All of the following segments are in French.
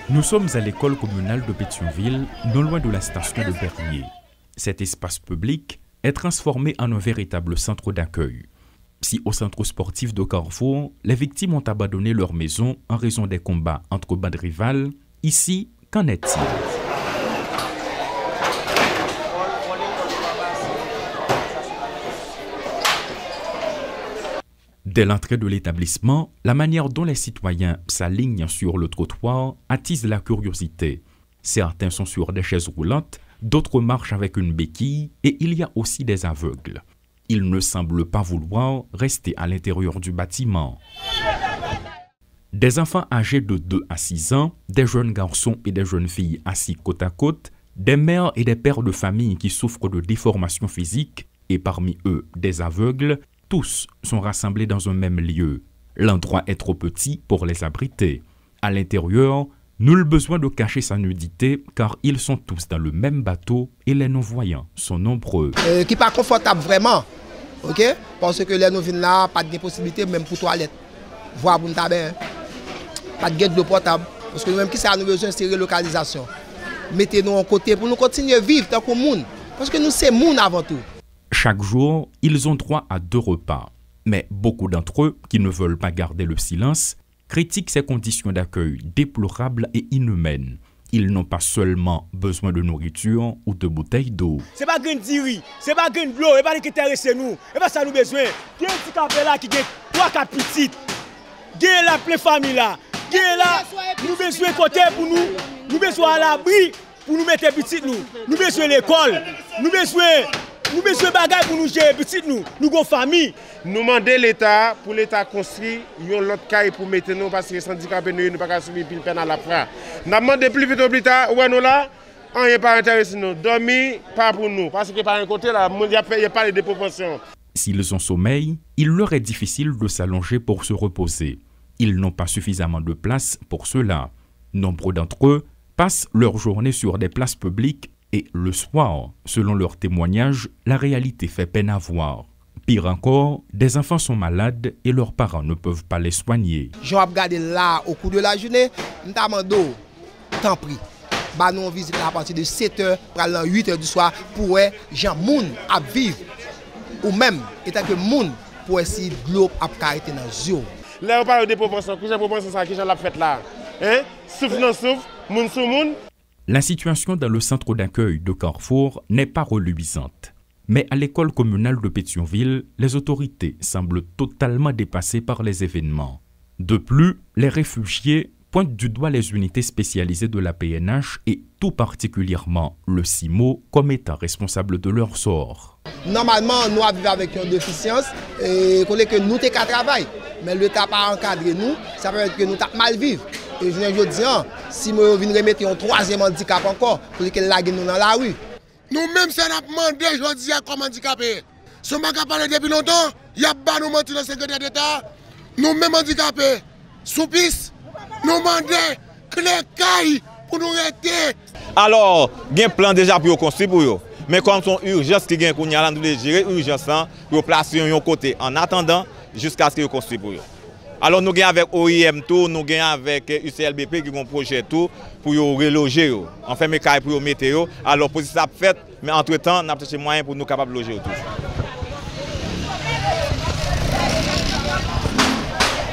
Nous sommes à l'école communale de Pétionville, non loin de la station de Bernier. Cet espace public est transformé en un véritable centre d'accueil. Si au centre sportif de Carrefour, les victimes ont abandonné leur maison en raison des combats entre bandes rivales, ici, qu'en est-il? Dès l'entrée de l'établissement, la manière dont les citoyens s'alignent sur le trottoir attise la curiosité. Certains sont sur des chaises roulantes, d'autres marchent avec une béquille et il y a aussi des aveugles. Ils ne semblent pas vouloir rester à l'intérieur du bâtiment. Des enfants âgés de 2 à 6 ans, des jeunes garçons et des jeunes filles assis côte à côte, des mères et des pères de famille qui souffrent de déformations physiques et parmi eux des aveugles, tous sont rassemblés dans un même lieu. L'endroit est trop petit pour les abriter. À l'intérieur, nul besoin de cacher sa nudité car ils sont tous dans le même bateau et les non-voyants sont nombreux. Qui n'est pas confortable vraiment, ok? Parce que les non-voyants là, pas de possibilité même pour toilette. Voir pour nous taber, pas de guette portable. Parce que nous-mêmes qui ça nous besoin c'est relocalisation. Mettez-nous en côté pour nous continuer à vivre tant que monde. Parce que nous c'est monde avant tout. Chaque jour, ils ont droit à 2 repas. Mais beaucoup d'entre eux, qui ne veulent pas garder le silence, critiquent ces conditions d'accueil déplorables et inhumaines. Ils n'ont pas seulement besoin de nourriture ou de bouteilles d'eau. C'est pas grande diri, c'est pas grande de l'eau, et pas qui intéresse nous. Et pas ça nous besoin. Il y a un petit café là qui a 3 cas petites. Il y a la pleine famille là. Il y a là, nous besoin côté pour nous. Nous besoin à l'abri pour nous mettre petites nous. Nous besoin l'école. Nous besoin bagages pour nous gérer petit nous avons famille. Nous demandons l'État pour l'État construire un autre caille pour mettre nous parce que les handicapés ne sont pas subir pile peine à la fra. Nous demandons plus vite au plus tard où nous là, on n'est pas intéressé nous. Dormir pas pour nous parce que par un côté là, il n'y a pas de proportions. S'ils ont sommeil, il leur est difficile de s'allonger pour se reposer. Ils n'ont pas suffisamment de place pour cela. Nombre d'entre eux passent leur journée sur des places publiques. Et le soir, selon leurs témoignages, la réalité fait peine à voir. Pire encore, des enfants sont malades et leurs parents ne peuvent pas les soigner. Je vais regarder là au cours de la journée, nous demandons, tant pis, bah nous on visite à partir de 7h, pour 8h du soir, pour que les gens à vivre. Ou même, étant que moun pour essayer de l'eau à caractère dans les yeux. Là on parle de proportions, qui j'ai proportion ça, qui j'ai la fête là. Hein? Souffle non souffle, moun sous moun. La situation dans le centre d'accueil de Carrefour n'est pas reluisante. Mais à l'école communale de Pétionville, les autorités semblent totalement dépassées par les événements. De plus, les réfugiés pointent du doigt les unités spécialisées de la PNH et tout particulièrement le CIMO comme étant responsable de leur sort. Normalement, nous vivons avec une déficience et que nous sommes qu'à travail. Mais l'État n'a pas encadré nous, ça peut être que nous sommes mal vivre. Et je dis, si nous venons remettre un 3e handicap encore, pour que nous nous dans la rue. Nous-mêmes, c'est nous demandé aujourd'hui comme handicapés. Si on n'a pas parlé depuis longtemps, il y a pas nous mentir dans le secrétaire d'État. Nous-mêmes handicapés, sous-piste, nous demandons que les cailles pour nous arrêter. Alors, il y a un plan déjà pour construire pour eux. Mais comme son urgence qui gagne, nous devons gérer l'urgence pour placer un côté en attendant jusqu'à ce qu'ils construisent pour eux. Alors nous avons avec OIM tout, nous avons avec UCLBP qui ont un projet tout pour reloger. On fait mes cailles pour mettre. Alors pour ça fait, mais entre-temps, nous avons cherché moyen pour nous capables de loger tout.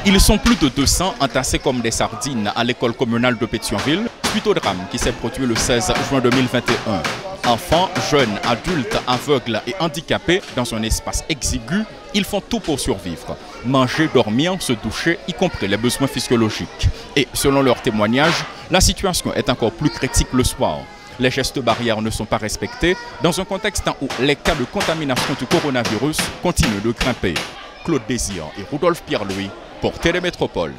Ils sont plus de 200 entassés comme des sardines à l'école communale de Pétionville, suite au drame qui s'est produit le 16 juin 2021. Enfants, jeunes, adultes, aveugles et handicapés dans un espace exigu, ils font tout pour survivre. Manger, dormir, se doucher, y compris les besoins physiologiques. Et selon leurs témoignages, la situation est encore plus critique le soir. Les gestes barrières ne sont pas respectés dans un contexte où les cas de contamination du coronavirus continuent de grimper. Claude Désir et Rudolph Pierre-Louis pour Télémétropole.